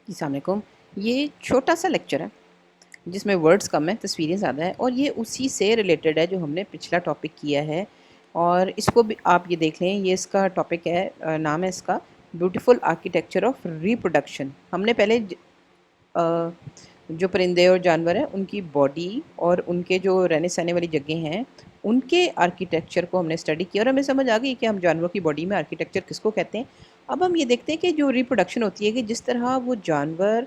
السلام علیکم۔ یہ چھوٹا سا لیکچر ہے جس میں ورڈز کم ہیں، تصویریں زیادہ ہیں، اور یہ اسی سے ریلیٹڈ ہے جو ہم نے پچھلا ٹاپک کیا ہے، اور اس کو بھی آپ یہ دیکھ لیں۔ یہ اس کا ٹاپک ہے، نام ہے اس کا بیوٹیفل آرکیٹیکچر آف ریپروڈکشن۔ ہم نے پہلے آ، جو پرندے اور جانور ہیں ان کی باڈی اور ان کے جو رہنے سہنے والی جگہیں ہیں ان کے آرکیٹیکچر کو ہم نے اسٹڈی کیا، اور ہمیں سمجھ آ گئی کہ ہم جانوروں کی باڈی میں آرکیٹیکچر کس کو کہتے ہیں۔ اب ہم یہ دیکھتے ہیں کہ جو ریپروڈکشن ہوتی ہے، کہ جس طرح وہ جانور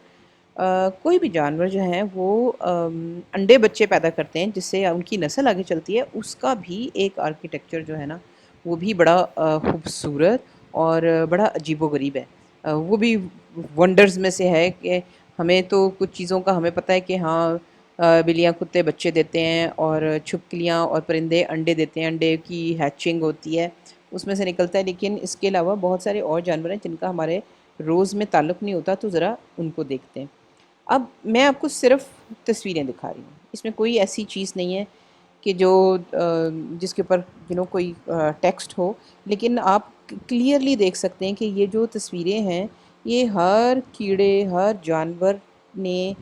کوئی بھی جانور جو ہیں وہ انڈے بچے پیدا کرتے ہیں جس سے ان کی نسل آگے چلتی ہے، اس کا بھی ایک آرکیٹیکچر جو ہے نا وہ بھی بڑا خوبصورت اور بڑا عجیب و غریب ہے۔ وہ بھی ونڈرز میں سے ہے کہ ہمیں تو کچھ چیزوں کا ہمیں پتہ ہے کہ ہاں بلیاں کتے بچے دیتے ہیں، اور چھپکلیاں اور پرندے انڈے دیتے ہیں، انڈے کی ہیچنگ ہوتی ہے، اس میں سے نکلتا ہے، لیکن اس کے علاوہ بہت سارے اور جانور ہیں جن کا ہمارے روز میں تعلق نہیں ہوتا، تو ذرا ان کو دیکھتے ہیں۔ اب میں آپ کو صرف تصویریں دکھا رہی ہوں، اس میں کوئی ایسی چیز نہیں ہے کہ جو جس کے اوپر کوئی ٹیکسٹ ہو، لیکن آپ کلیئرلی دیکھ سکتے ہیں کہ یہ جو تصویریں ہیں یہ ہر کیڑے، ہر جانور نے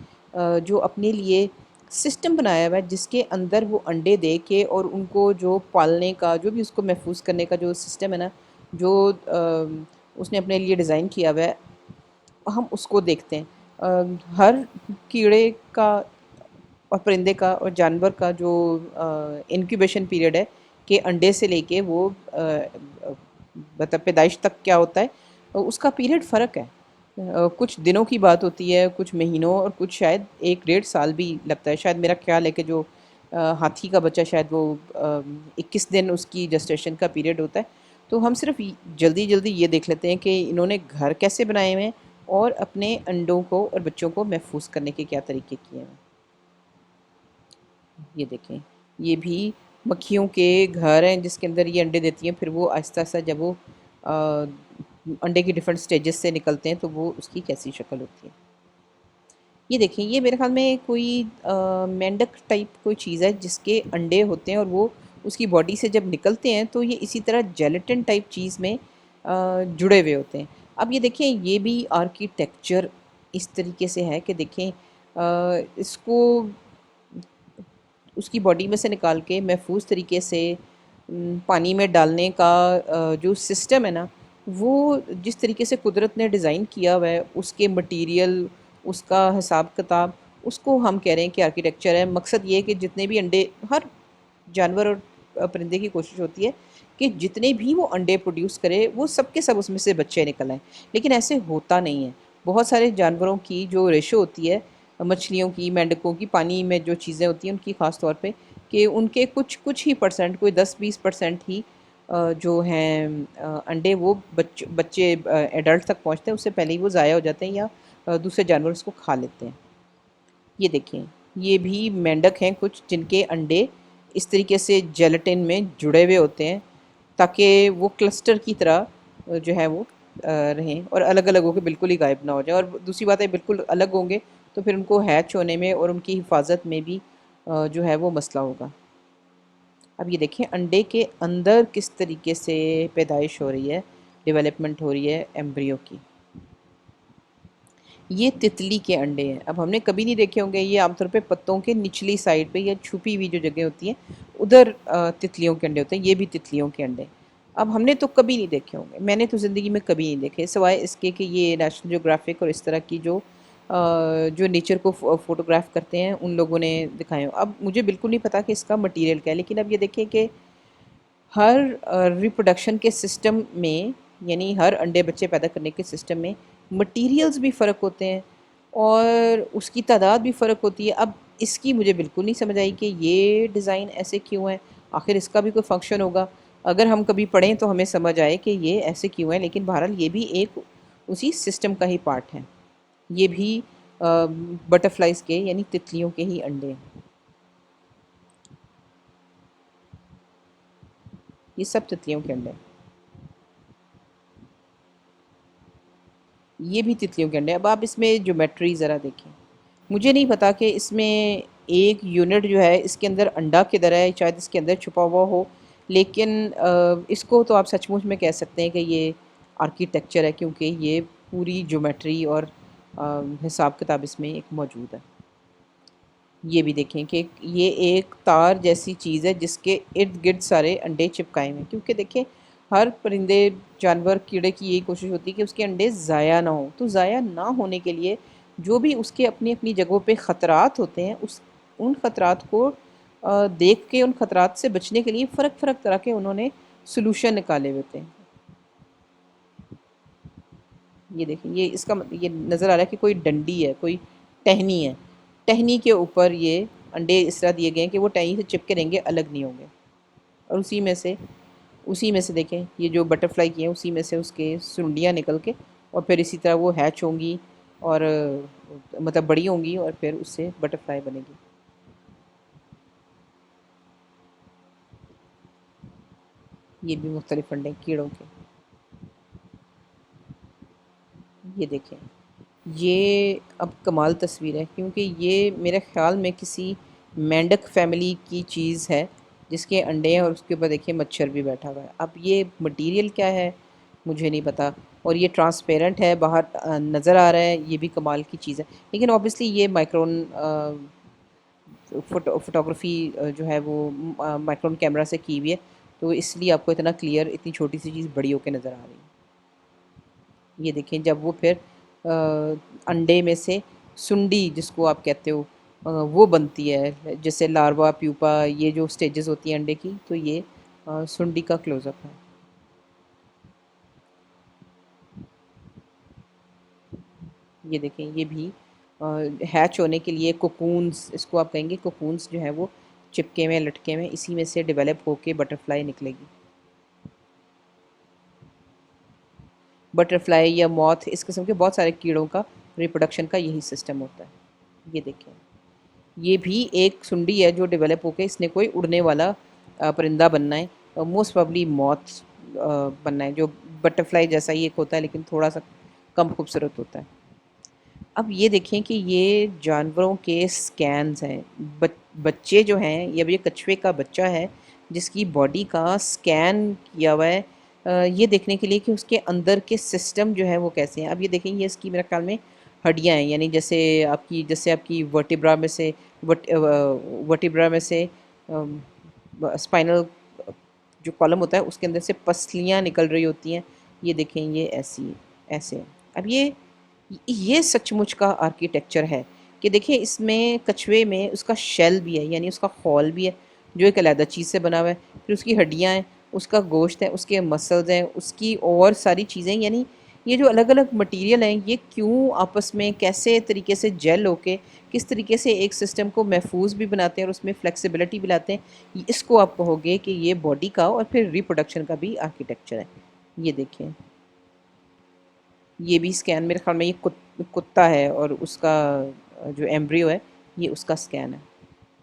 جو اپنے لیے سسٹم بنایا ہوا ہے جس کے اندر وہ انڈے دے کے اور ان کو جو پالنے کا، جو بھی اس کو محفوظ کرنے کا جو سسٹم ہے نا، جو اس نے اپنے لیے ڈیزائن کیا ہوا ہے، ہم اس کو دیکھتے ہیں۔ ہر کیڑے کا اور پرندے کا اور جانور کا جو انکیوبیشن پیریڈ ہے، کہ انڈے سے لے کے وہ مطلب پیدائش تک کیا ہوتا ہے، اس کا پیریڈ فرق ہے۔ کچھ دنوں کی بات ہوتی ہے، کچھ مہینوں، اور کچھ شاید 1 ڈیڑھ سال بھی لگتا ہے۔ شاید میرا خیال ہے کہ جو ہاتھی کا بچہ شاید وہ 21 دن اس کی جسٹیشن کا پیریڈ ہوتا ہے۔ تو ہم صرف جلدی جلدی یہ دیکھ لیتے ہیں کہ انہوں نے گھر کیسے بنائے ہوئے ہیں اور اپنے انڈوں کو اور بچوں کو محفوظ کرنے کے کیا طریقے کیے ہیں۔ یہ دیکھیں، یہ بھی مکھیوں کے گھر ہیں جس کے اندر یہ انڈے دیتی ہیں، پھر وہ آہستہ آہستہ جب وہ انڈے کی ڈیفرنٹ سٹیجز سے نکلتے ہیں تو وہ اس کی کیسی شکل ہوتی ہے۔ یہ دیکھیں، یہ میرے خیال میں کوئی مینڈک ٹائپ کوئی چیز ہے جس کے انڈے ہوتے ہیں، اور وہ اس کی باڈی سے جب نکلتے ہیں تو یہ اسی طرح جیلیٹن ٹائپ چیز میں جڑے ہوئے ہوتے ہیں۔ اب یہ دیکھیں، یہ بھی آرکیٹیکچر اس طریقے سے ہے کہ دیکھیں اس کو اس کی باڈی میں سے نکال کے محفوظ طریقے سے پانی میں ڈالنے کا جو سسٹم ہے نا، وہ جس طریقے سے قدرت نے ڈیزائن کیا ہوا ہے، اس کے مٹیریل، اس کا حساب کتاب، اس کو ہم کہہ رہے ہیں کہ آرکیٹیکچر ہے۔ مقصد یہ ہے کہ جتنے بھی انڈے، ہر جانور اور پرندے کی کوشش ہوتی ہے کہ جتنے بھی وہ انڈے پروڈیوس کرے وہ سب کے سب اس میں سے بچے نکل آئیں، لیکن ایسے ہوتا نہیں ہے۔ بہت سارے جانوروں کی جو ریشو ہوتی ہے، مچھلیوں کی، مینڈکوں کی، پانی میں جو چیزیں ہوتی ہیں ان کی خاص طور پہ، کہ ان کے کچھ ہی پرسنٹ، کوئی 10-20% ہی جو ہیں انڈے، وہ بچے ایڈلٹ تک پہنچتے ہیں، اس سے پہلے ہی وہ ضائع ہو جاتے ہیں یا دوسرے جانور اس کو کھا لیتے ہیں۔ یہ دیکھیں، یہ بھی مینڈک ہیں کچھ جن کے انڈے اس طریقے سے جیلیٹن میں جڑے ہوئے ہوتے ہیں تاکہ وہ کلسٹر کی طرح جو ہے وہ رہیں، اور الگ الگ ہو کے بالکل ہی غائب نہ ہو جائیں۔ اور دوسری بات ہے، بالکل الگ ہوں گے تو پھر ان کو ہیچ ہونے میں اور ان کی حفاظت میں بھی جو ہے وہ مسئلہ ہوگا۔ اب یہ دیکھیں، انڈے کے اندر کس طریقے سے پیدائش ہو رہی ہے، ڈیولپمنٹ ہو رہی ہے ایمبریو کی۔ یہ تتلی کے انڈے ہیں۔ اب ہم نے کبھی نہیں دیکھے ہوں گے، یہ عام طور پہ پتوں کے نچلی سائڈ پہ یا چھپی ہوئی جو جگہ ہوتی ہیں ادھر تتلیوں کے انڈے ہوتے ہیں۔ یہ بھی تتلیوں کے انڈے، اب ہم نے تو کبھی نہیں دیکھے ہوں گے، میں نے تو زندگی میں کبھی نہیں دیکھے، سوائے اس کے کہ یہ نیشنل جیوگرافک اور اس طرح کی جو نیچر کو فوٹوگراف کرتے ہیں ان لوگوں نے دکھائے ہوں۔ اب مجھے بالکل نہیں پتا کہ اس کا مٹیریل کیا ہے، لیکن اب یہ دیکھیں کہ ہر ریپروڈکشن کے سسٹم میں، یعنی ہر انڈے بچے پیدا کرنے کے سسٹم میں مٹیریلز بھی فرق ہوتے ہیں اور اس کی تعداد بھی فرق ہوتی ہے۔ اب اس کی مجھے بالکل نہیں سمجھ آئی کہ یہ ڈیزائن ایسے کیوں ہے، آخر اس کا بھی کوئی فنکشن ہوگا، اگر ہم کبھی پڑھیں تو ہمیں سمجھ آئے کہ یہ ایسے کیوں ہے، لیکن بہرحال یہ بھی ایک اسی سسٹم کا ہی پارٹ ہے۔ یہ بھی بٹرفلائز کے یعنی تتلیوں کے ہی انڈے ہیں، یہ سب تتلیوں کے انڈے ہیں، یہ بھی تتلیوں کے انڈے۔ اب آپ اس میں جیومیٹری ذرا دیکھیں، مجھے نہیں پتا کہ اس میں ایک یونٹ جو ہے اس کے اندر انڈا کدھر ہے، شاید اس کے اندر چھپا ہوا ہو، لیکن اس کو تو آپ سچ مچ میں کہہ سکتے ہیں کہ یہ آرکیٹیکچر ہے، کیونکہ یہ پوری جیومیٹری اور حساب کتاب اس میں ایک موجود ہے۔ یہ بھی دیکھیں کہ یہ ایک تار جیسی چیز ہے جس کے ارد گرد سارے انڈے چپکائے ہوئے ہیں، کیونکہ دیکھیں ہر پرندے جانور کیڑے کی یہی کوشش ہوتی ہے کہ اس کے انڈے ضائع نہ ہوں، تو ضائع نہ ہونے کے لیے جو بھی اس کے اپنی اپنی جگہوں پہ خطرات ہوتے ہیں ان خطرات کو دیکھ کے ان خطرات سے بچنے کے لیے فرق فرق طرح کے انہوں نے سلوشن نکالے ہوتے ہیں۔ یہ دیکھیں یہ اس کا یہ نظر آ رہا ہے کہ کوئی ڈنڈی ہے، کوئی ٹہنی ہے، ٹہنی کے اوپر یہ انڈے اس طرح دیے گئے ہیں کہ وہ ٹہنی سے چپکے رہیں گے، الگ نہیں ہوں گے، اور اسی میں سے دیکھیں یہ جو بٹر فلائی کی ہیں اسی میں سے اس کے سنڈیاں نکل کے اور پھر اسی طرح وہ ہیچ ہوں گی اور مطلب بڑی ہوں گی اور پھر اس سے بٹر فلائی بنے گی۔ یہ بھی مختلف انڈے کیڑوں کے، یہ دیکھیں یہ اب کمال تصویر ہے، کیونکہ یہ میرے خیال میں کسی مینڈک فیملی کی چیز ہے جس کے انڈے ہیں اور اس کے اوپر دیکھیں مچھر بھی بیٹھا ہوا ہے۔ اب یہ مٹیریل کیا ہے مجھے نہیں پتا، اور یہ ٹرانسپیرنٹ ہے، باہر نظر آ رہا ہے، یہ بھی کمال کی چیز ہے، لیکن اوبیسلی یہ مائکرون فوٹوگرافی جو ہے وہ مائکرون کیمرہ سے کی ہوئی ہے، تو اس لیے آپ کو اتنا کلیئر اتنی چھوٹی سی چیز بڑی ہو کے نظر آ رہی ہے۔ یہ دیکھیں جب وہ پھر انڈے میں سے سنڈی جس کو آپ کہتے ہو وہ بنتی ہے، جیسے لاروا پیوپا یہ جو سٹیجز ہوتی ہیں انڈے کی، تو یہ سنڈی کا کلوز اپ ہے۔ یہ دیکھیں یہ بھی ہیچ ہونے کے لیے کوکونز، اس کو آپ کہیں گے کوکونز جو ہے وہ چپکے میں لٹکے میں، اسی میں سے ڈیولپ ہو کے بٹر فلائی نکلے گی۔ بٹر فلائی یا موتھ اس قسم کے بہت سارے کیڑوں کا ریپروڈکشن کا یہی سسٹم ہوتا ہے۔ یہ دیکھیں یہ بھی ایک سنڈی ہے جو ڈیولپ ہو کے اس نے کوئی اڑنے والا پرندہ بننا ہے، موسٹ پرابلی موتھ بننا ہے، جو بٹر فلائی جیسا ہی ایک ہوتا ہے لیکن تھوڑا سا کم خوبصورت ہوتا ہے۔ اب یہ دیکھیں کہ یہ جانوروں کے سکینز ہیں، بچے جو ہیں یہ کچھوے کا بچہ ہے جس کی باڈی کا سکین کیا ہوا ہے، یہ دیکھنے کے لیے کہ اس کے اندر کے سسٹم جو ہے وہ کیسے ہیں۔ اب یہ دیکھیں یہ اس کی میرے خیال میں ہڈیاں ہیں، یعنی جیسے آپ کی ورٹیبرا میں سے اسپائنل جو کالم ہوتا ہے اس کے اندر سے پسلیاں نکل رہی ہوتی ہیں، یہ دیکھیں یہ ایسے ہیں۔ اب یہ سچ مچ کا آرکیٹیکچر ہے کہ دیکھیں اس میں کچھوے میں اس کا شیل بھی ہے، یعنی اس کا خول بھی ہے جو ایک علیحدہ چیز سے بنا ہوا ہے، پھر اس کی ہڈیاں ہیں، اس کا گوشت ہے، اس کے مسلز ہیں، اس کی اور ساری چیزیں، یعنی یہ جو الگ الگ مٹیریل ہیں یہ کیوں آپس میں کیسے طریقے سے جیل ہو کے کس طریقے سے ایک سسٹم کو محفوظ بھی بناتے ہیں اور اس میں فلیکسیبلٹی بھی لاتے ہیں، اس کو آپ کہو گے کہ یہ باڈی کا اور پھر ریپروڈکشن کا بھی آرکیٹیکچر ہے۔ یہ دیکھیں یہ بھی سکین میرے خیال میں یہ کتا ہے اور اس کا جو ایمبریو ہے یہ اس کا سکین ہے،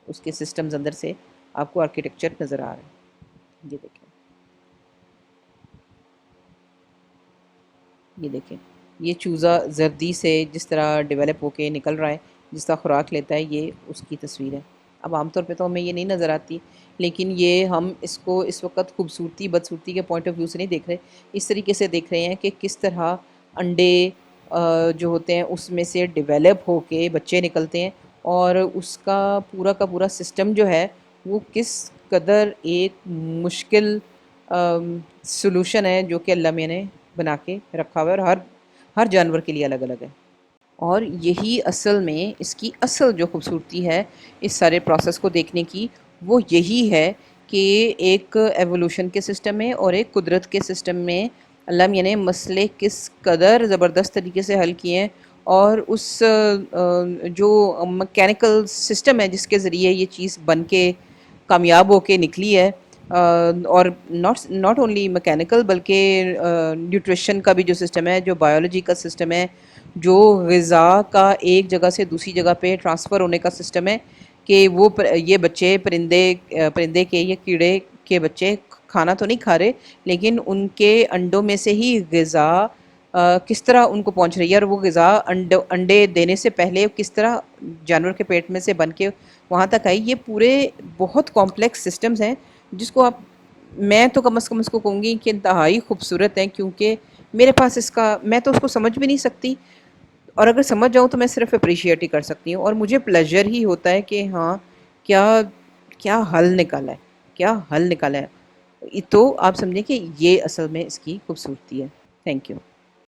اس کے سسٹمز اندر سے آپ کو آرکیٹیکچر نظر آ رہا ہے۔ یہ دیکھیں یہ چوزا زردی سے جس طرح ڈیولپ ہو کے نکل رہا ہے، جس طرح خوراک لیتا ہے، یہ اس کی تصویر ہے۔ اب عام طور پہ تو ہمیں یہ نہیں نظر آتی، لیکن یہ ہم اس کو اس وقت خوبصورتی بدصورتی کے پوائنٹ آف ویو سے نہیں دیکھ رہے، اس طریقے سے دیکھ رہے ہیں کہ کس طرح انڈے جو ہوتے ہیں اس میں سے ڈیولپ ہو کے بچے نکلتے ہیں، اور اس کا پورا سسٹم جو ہے وہ کس قدر ایک مشکل سلوشن ہے جو کہ اللہ میاں نے بنا کے رکھا ہوا ہے، اور ہر جانور کے لیے الگ الگ ہے۔ اور یہی اصل میں اس کی اصل جو خوبصورتی ہے اس سارے پروسیس کو دیکھنے کی، وہ یہی ہے کہ ایک ایوولوشن کے سسٹم میں اور ایک قدرت کے سسٹم میں اللہ میاں نے مسئلے کس قدر زبردست طریقے سے حل کیے ہیں، اور اس جو مکینیکل سسٹم ہے جس کے ذریعے یہ چیز بن کے کامیاب ہو کے نکلی ہے، اور ناٹ اونلی مکینیکل بلکہ نیوٹریشن کا بھی جو سسٹم ہے، جو بایولوجی کا سسٹم ہے، جو غذا کا ایک جگہ سے دوسری جگہ پہ ٹرانسفر ہونے کا سسٹم ہے، کہ وہ یہ بچے پرندے کے یا کیڑے کے بچے کھانا تو نہیں کھا رہے، لیکن ان کے انڈوں میں سے ہی غذا کس طرح ان کو پہنچ رہی ہے، اور وہ غذا انڈے دینے سے پہلے کس طرح جانور کے پیٹ میں سے بن کے وہاں تک آئی، یہ پورے بہت کمپلیکس سسٹمز ہیں جس کو میں تو کم از کم اس کو کہوں گی کہ انتہائی خوبصورت ہیں، کیونکہ میرے پاس میں تو اس کو سمجھ بھی نہیں سکتی، اور اگر سمجھ جاؤں تو میں صرف اپریشیٹ ہی کر سکتی ہوں، اور مجھے پلیجر ہی ہوتا ہے کہ ہاں کیا کیا حل نکالا ہے، کیا حل نکالا ہے. تو آپ سمجھیں کہ یہ اصل میں اس کی خوبصورتی ہے. Thank you.